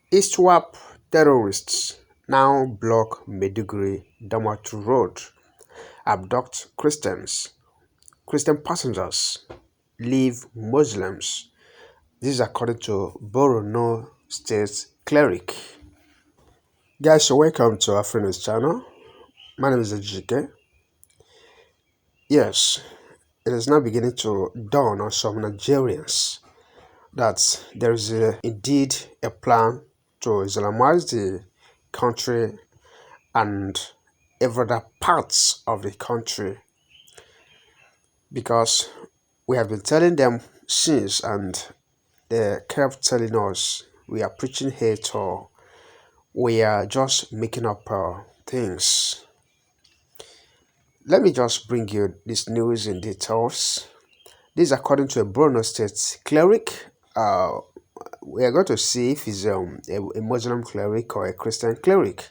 ISWAP terrorists now block Maiduguri-Damaturu road, abduct Christian passengers, leave Muslims. This is according to Borno State Cleric. Guys, so welcome to our friend's channel. My name is Ejike. Yes, it is now beginning to dawn on some Nigerians that there is indeed a plan to Islamize the country and every other parts of the country, because we have been telling them since, and they kept telling us we are preaching hate or we are just making up things. Let me just bring you this news in details. This is according to a Borno State cleric. We are going to see if he's a Muslim cleric or a Christian cleric.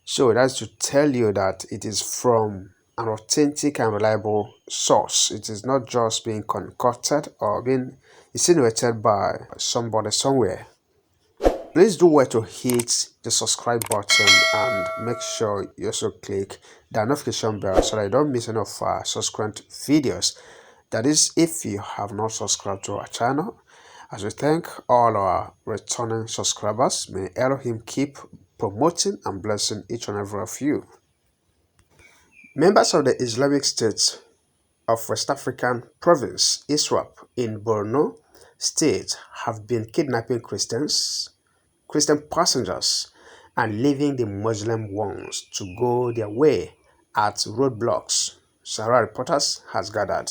So that's to tell you that it is from an authentic and reliable source. It is not just being concocted or being insinuated by somebody somewhere. Please do well to hit the subscribe button and make sure you also click the notification bell so that you don't miss any of our subsequent videos. That is, if you have not subscribed to our channel. As we thank all our returning subscribers, may Elohim keep promoting and blessing each and every of you. Members of the Islamic State of West African Province, ISWAP, in Borno State have been kidnapping Christian passengers and leaving the Muslim ones to go their way at roadblocks, Sahara Reporters has gathered.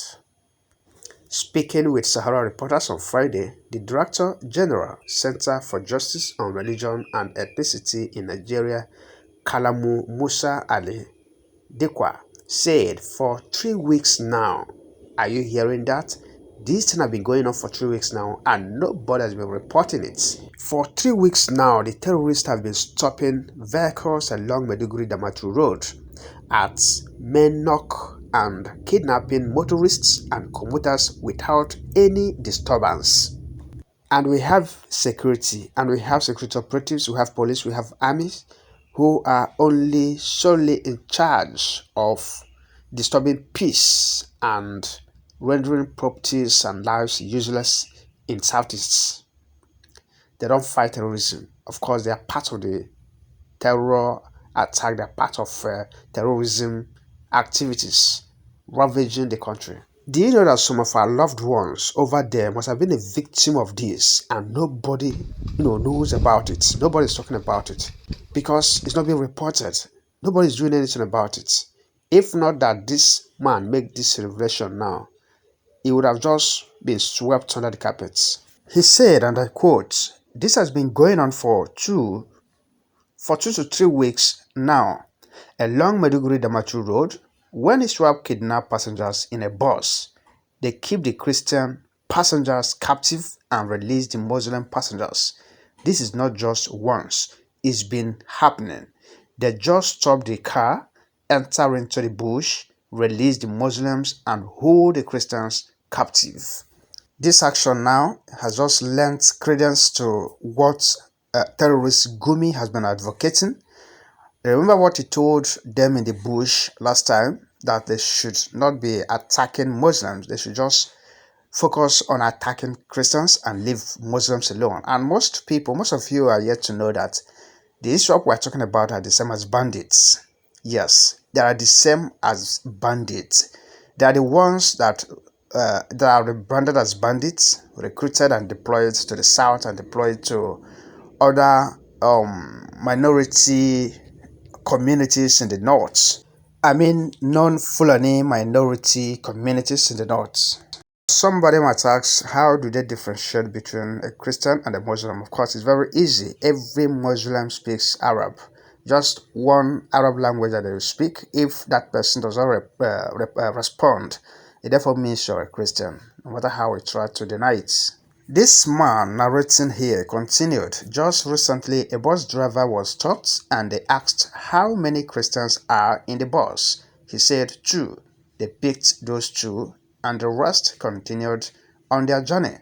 Speaking with Sahara Reporters on Friday, the Director General, Center for Justice on Religion and Ethnicity in Nigeria, Kalamu Musa Ali Dekwa, said, "For 3 weeks now, are you hearing that? This thing has been going on for 3 weeks now and nobody has been reporting it. For 3 weeks now, the terrorists have been stopping vehicles along Maiduguri-Damaturu road at Menok and kidnapping motorists and commuters without any disturbance. And we have security, and we have security operatives, we have police, we have armies who are only solely in charge of disturbing peace and rendering properties and lives useless in Southeast. They don't fight terrorism. Of course, they are part of the terror attack, they are part of terrorism activities ravaging the country. Do you know that some of our loved ones over there must have been a victim of this and nobody knows about it? Nobody's talking about it because it's not being reported. Nobody's doing anything about it. If not that this man made this revelation now, he would have just been swept under the carpets. He said, and I quote, "This has been going on for 2 to 3 weeks now along Maiduguri-Damaturu road. When ISWAP kidnap passengers in a bus, they keep the Christian passengers captive and release the Muslim passengers. This is not just once, it's been happening. They just stop the car, enter into the bush, release the Muslims and hold the Christians captive." This action now has just lent credence to what terrorist Gumi has been advocating. Remember what he told them in the bush last time, that they should not be attacking Muslims. They should just focus on attacking Christians and leave Muslims alone. And most of you are yet to know that the Israel we're talking about are the same as bandits. Yes, they are the same as bandits. They are the ones that are branded as bandits, recruited and deployed to the south and deployed to other minority communities in the north. I mean, non-Fulani minority communities in the north. Somebody might ask, how do they differentiate between a Christian and a Muslim? Of course, it's very easy. Every Muslim speaks Arab. Just one Arab language that they will speak. If that person does not respond, it therefore means you're a Christian, no matter how we try to deny it. This man narrating here continued, "Just recently, a bus driver was stopped and they asked how many Christians are in the bus. He said 2. They picked those 2 and the rest continued on their journey.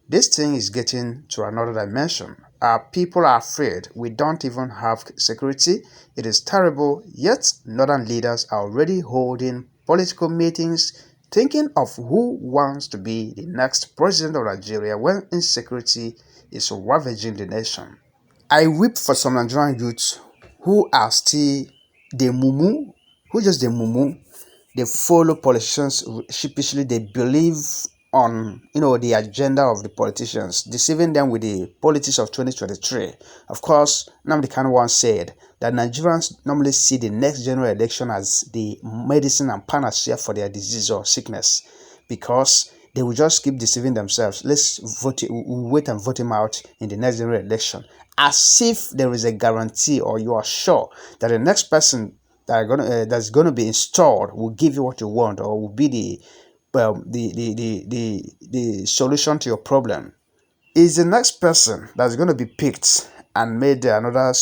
This thing is getting to another dimension. Our people are afraid. We don't even have security. It is terrible, yet northern leaders are already holding political meetings thinking of who wants to be the next president of Nigeria when insecurity is ravaging the nation. I weep for some Nigerian youths who are still the mumu, who just the mumu. They follow politicians sheepishly. They believe on the agenda of the politicians, deceiving them with the politics of 2023. Of course, Nnamdi Kanu once said that Nigerians normally see the next general election as the medicine and panacea for their disease or sickness, because they will just keep deceiving themselves. Let's vote, wait and vote him out in the next general election, as if there is a guarantee or you are sure that the next person that's gonna be installed will give you what you want or will be the solution to your problem. Is the next person that's going to be picked and made another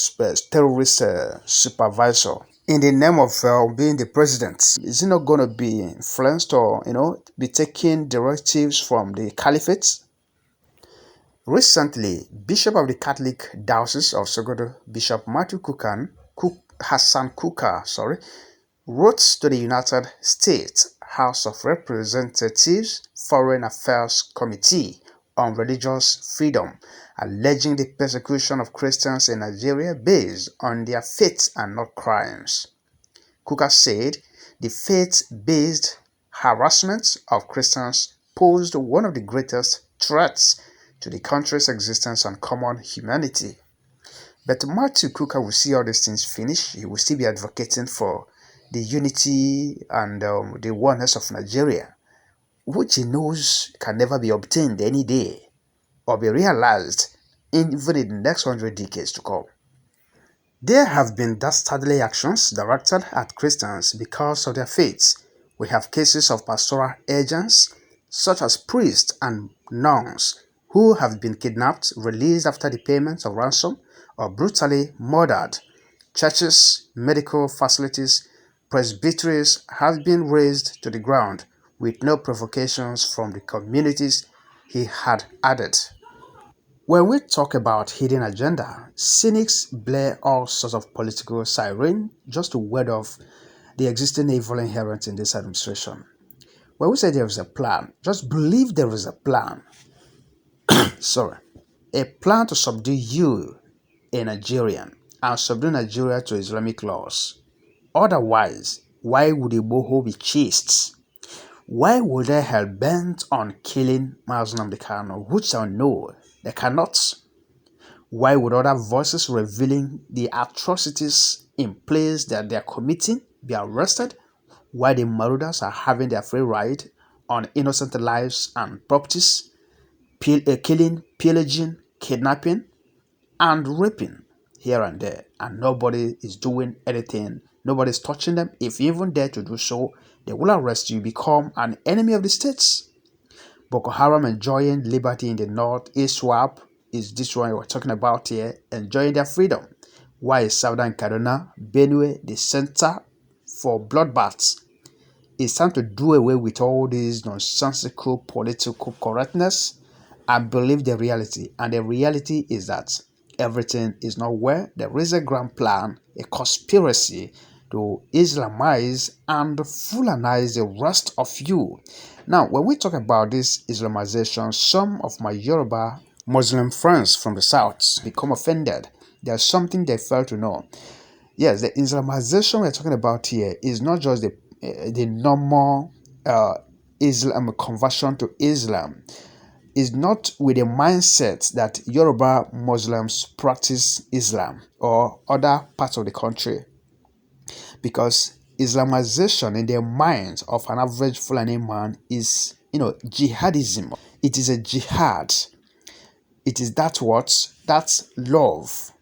terrorist supervisor in the name of being the president? Is he not going to be influenced or be taking directives from the caliphate? Recently, Bishop of the Catholic Diocese of Sokoto, Bishop Matthew Hassan Kuka, wrote to the United States House of Representatives Foreign Affairs Committee on Religious Freedom, alleging the persecution of Christians in Nigeria based on their faith and not crimes. Kuka said the faith-based harassment of Christians posed one of the greatest threats to the country's existence and common humanity. But Matthew Kuka will see all these things finish. He will still be advocating for the unity and the oneness of Nigeria, which he knows can never be obtained any day or be realized even in the next 100 decades to come. There have been dastardly actions directed at Christians because of their faiths. We have cases of pastoral agents, such as priests and nuns, who have been kidnapped, released after the payment of ransom, or brutally murdered. Churches, medical facilities, presbyteries have been razed to the ground with no provocations from the communities, he had added. When we talk about hidden agenda, cynics blare all sorts of political siren just to ward off the existing evil inherent in this administration. When we say there is a plan, just believe there is a plan. Sorry. A plan to subdue you, a Nigerian, and subdue Nigeria to Islamic laws. Otherwise, why would Igboho be chased? Why would they hell bent on killing Mazen Kanu, which I know they cannot? Why would other voices revealing the atrocities in place that they are committing be arrested? Why the marauders are having their free ride on innocent lives and properties, killing, pillaging, kidnapping, and raping here and there, and nobody is doing anything. Nobody is touching them. If you even dare to do so, they will arrest you, become an enemy of the states. Boko Haram enjoying liberty in the north. ISWAP is this one we're talking about here, enjoying their freedom. Why is Southern Kaduna, Benue, the center for bloodbaths? It's time to do away with all this nonsensical political correctness and believe the reality. And the reality is that everything is not where there is a grand plan, a conspiracy to Islamize and Fulanize the rest of you. Now, when we talk about this Islamization, some of my Yoruba Muslim friends from the south become offended. There's something they fail to know. Yes, the Islamization we're talking about here is not just the normal Islam conversion to Islam. Is not with a mindset that Yoruba Muslims practice Islam or other parts of the country, because Islamization in the minds of an average Fulani man is, jihadism. It is a jihad. It is that's love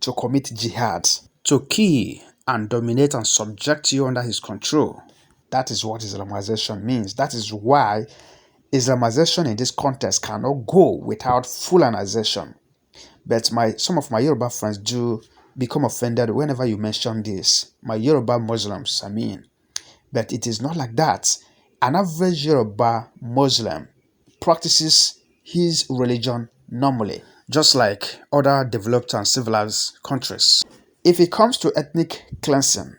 to commit jihad, to kill and dominate and subject you under his control. That is what Islamization means. That is why Islamization in this context cannot go without Fulanization. But some of my Yoruba friends do become offended whenever you mention this. My Yoruba Muslims, I mean. But it is not like that. An average Yoruba Muslim practices his religion normally. just like other developed and civilized countries. If it comes to ethnic cleansing,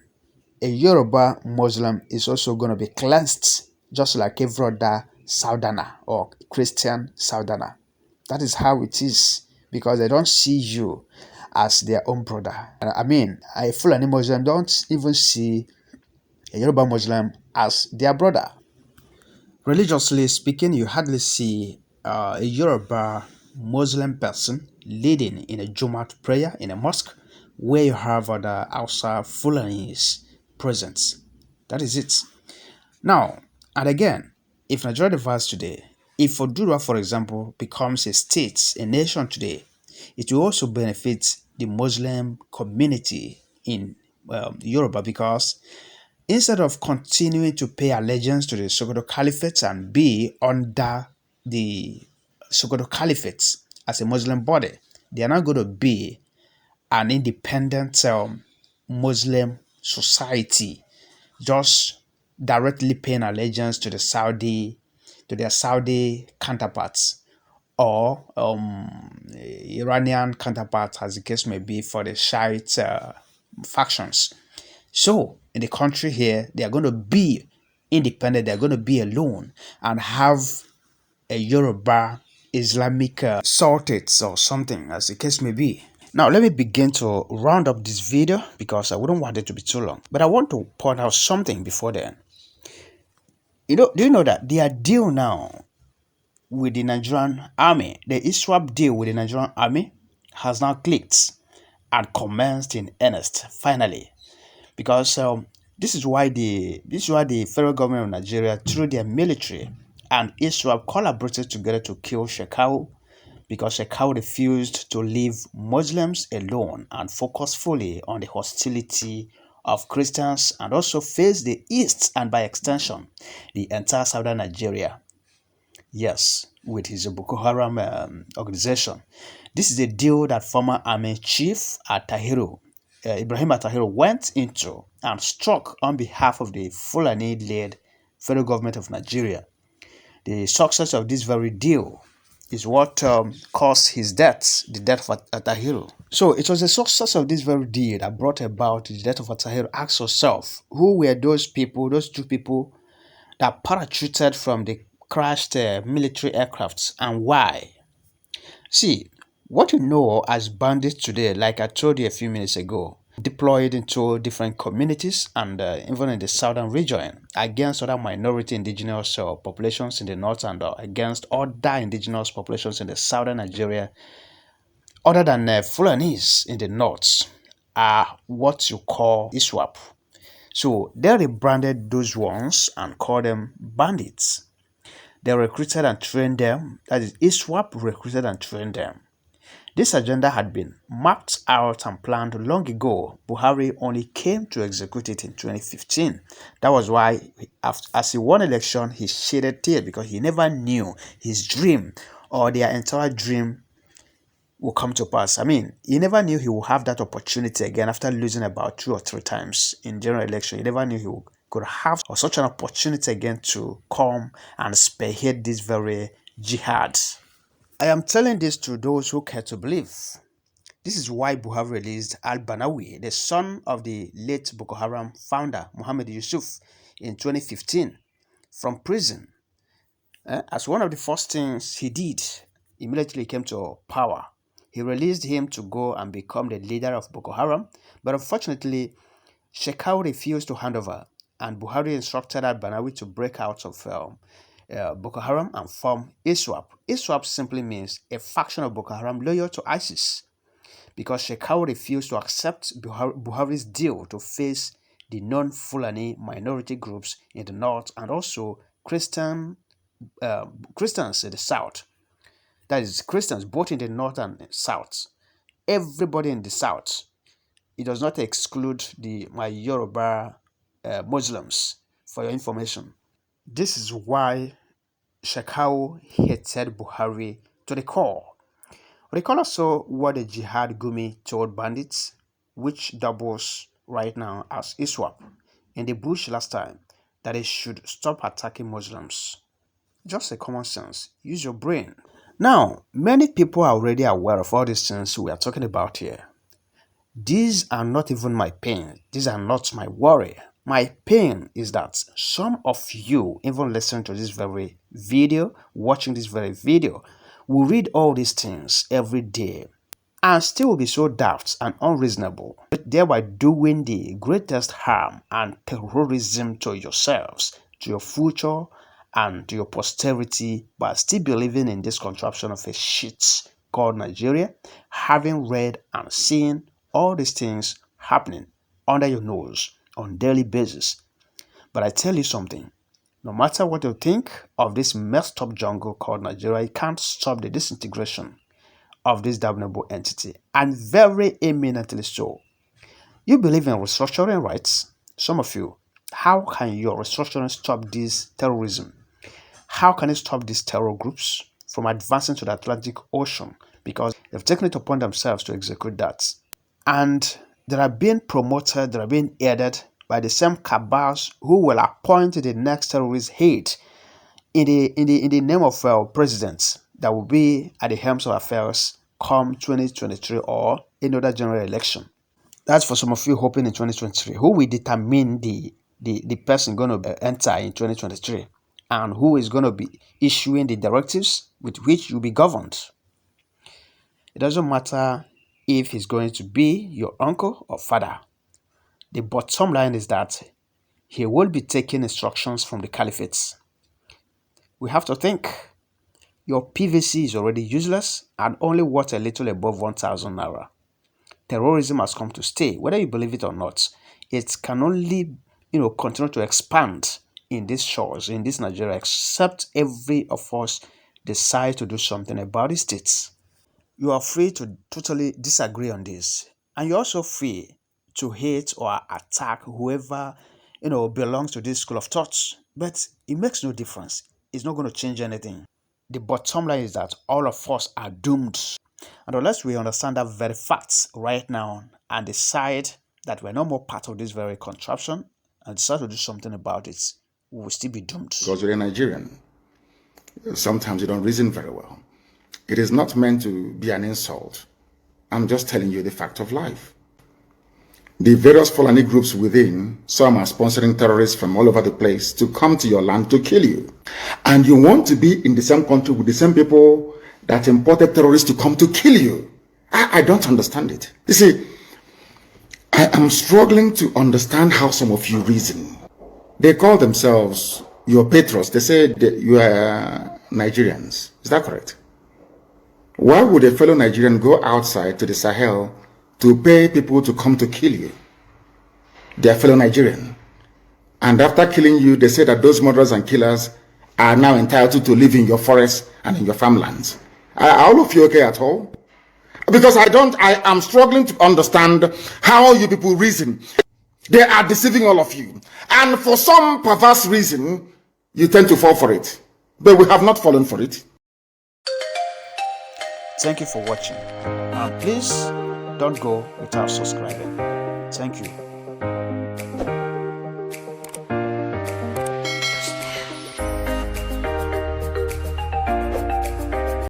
a Yoruba Muslim is also going to be cleansed just like every other Southerner or Christian Southerner. That is how it is because they don't see you as their own brother. I mean, a Fulani Muslim don't even see a Yoruba Muslim as their brother. Religiously speaking, you hardly see a Yoruba Muslim person leading in a Jumat prayer in a mosque where you have other Hausa Fulanis present. That is it. Now, and again, if Nigeria divides today, if Odua, for example, becomes a state, a nation today, it will also benefit the Muslim community in Yoruba because instead of continuing to pay allegiance to the Sokoto Caliphate and be under the Sokoto Caliphate as a Muslim body, they are now going to be an independent Muslim society, just directly paying allegiance to their Saudi counterparts or Iranian counterparts, as the case may be, for the Shiite factions. So in the country here, they are going to be independent, they are going to be alone and have a Yoruba Islamic sultates or something, as the case may be. Now, let me begin to round up this video because I wouldn't want it to be too long. But I want to point out something before then. Do you know that their deal now with the Nigerian army, the ISWAP deal with the Nigerian army, has now clicked and commenced in earnest, finally. Because this is why the federal government of Nigeria, through their military and ISWAP, collaborated together to kill Shekau because Shekau refused to leave Muslims alone and focus fully on the hostility of Christians and also face the East and by extension the entire southern Nigeria. Yes, with his Boko Haram organization. This is a deal that former Army Chief Ibrahim Atahiru went into and struck on behalf of the Fulani-led federal government of Nigeria. The success of this very deal is what caused his death, the death of Atahiru. So it was the success of this very deal that brought about the death of Atahiru. Ask yourself, who were those people, those two people that parachuted from the crashed military aircrafts and why? See, what you know as bandits today, like I told you a few minutes ago, deployed into different communities and even in the southern region against other minority indigenous populations in the north and against other indigenous populations in the southern Nigeria, other than Fulanis in the north, are what you call ISWAP. So they rebranded those ones and called them bandits. They recruited and trained them, that is, ISWAP recruited and trained them. This agenda had been mapped out and planned long ago. Buhari only came to execute it in 2015. That was why, as he won election, he shaded tears because he never knew his dream or their entire dream will come to pass. I mean, he never knew he would have that opportunity again after losing about 2 or 3 times in general election. He never knew he could have such an opportunity again to come and spearhead this very jihad. I am telling this to those who care to believe. This is why Buhari released Al-barnawi, the son of the late Boko Haram founder Muhammad Yusuf, in 2015 from prison. As one of the first things he did immediately came to power, he released him to go and become the leader of Boko Haram, but unfortunately, Shekau refused to hand over, and Buhari instructed Al-barnawi to break out of Boko Haram and form ISWAP. ISWAP simply means a faction of Boko Haram loyal to ISIS, because Shekau refused to accept Buhari's deal to face the non-Fulani minority groups in the north and also Christians in the south. That is, Christians both in the north and south. Everybody in the south. It does not exclude my Yoruba Muslims, for your information. This is why Shekau hated Buhari to the core. Recall also what the Jihad Gumi told bandits, which doubles right now as ISWAP, in the bush last time, that they should stop attacking Muslims. Just a common sense. Use your brain. Now, many people are already aware of all these things we are talking about here. These are not even my pain. These are not my worry. My pain is that some of you, even listening to this very video, watching this very video, will read all these things every day and still be so daft and unreasonable, thereby doing the greatest harm and terrorism to yourselves, to your future, and to your posterity by still believing in this contraption of a shit called Nigeria, having read and seen all these things happening under your nose on daily basis. But I tell you something, no matter what you think of this messed up jungle called Nigeria, it can't stop the disintegration of this damnable entity, and very eminently so. You believe in restructuring, rights? Some of you. How can your restructuring stop this terrorism? How can it stop these terror groups from advancing to the Atlantic Ocean? Because they've taken it upon themselves to execute that. And they are being promoted, they are being aided by the same cabals who will appoint the next terrorist head in the name of presidents that will be at the helms of affairs come 2023 or another general election. That's for some of you hoping in 2023. Who will determine the person going to enter in 2023 and who is going to be issuing the directives with which you'll be governed? It doesn't matter if he's going to be your uncle or father. The bottom line is that he will be taking instructions from the caliphates. We have to think. Your PVC is already useless and only worth a little above 1,000 naira. Terrorism has come to stay, whether you believe it or not. It can only, continue to expand in these shores, in this Nigeria, except every of us decide to do something about the states. You are free to totally disagree on this, and you're also free to hate or attack whoever belongs to this school of thoughts. But it makes no difference. It's not going to change anything. The bottom line is that all of us are doomed. And unless we understand that very facts right now and decide that we're no more part of this very contraption and decide to do something about it, we will still be doomed. Because you're a Nigerian, sometimes you don't reason very well. It is not meant to be an insult. I'm just telling you the fact of life. The various Fulani groups within, some are sponsoring terrorists from all over the place to come to your land to kill you. And you want to be in the same country with the same people that imported terrorists to come to kill you. I don't understand it. You see, I am struggling to understand how some of you reason. They call themselves your patrons. They say that you are Nigerians. Is that correct? Why would a fellow Nigerian go outside to the Sahel to pay people to come to kill you? They are fellow Nigerian. And after killing you, they say that those murderers and killers are now entitled to live in your forests and in your farmlands. Are all of you okay at all? Because I am struggling to understand how you people reason. They are deceiving all of you. And for some perverse reason, you tend to fall for it. But we have not fallen for it. Thank you for watching. And please don't go without subscribing. Thank you.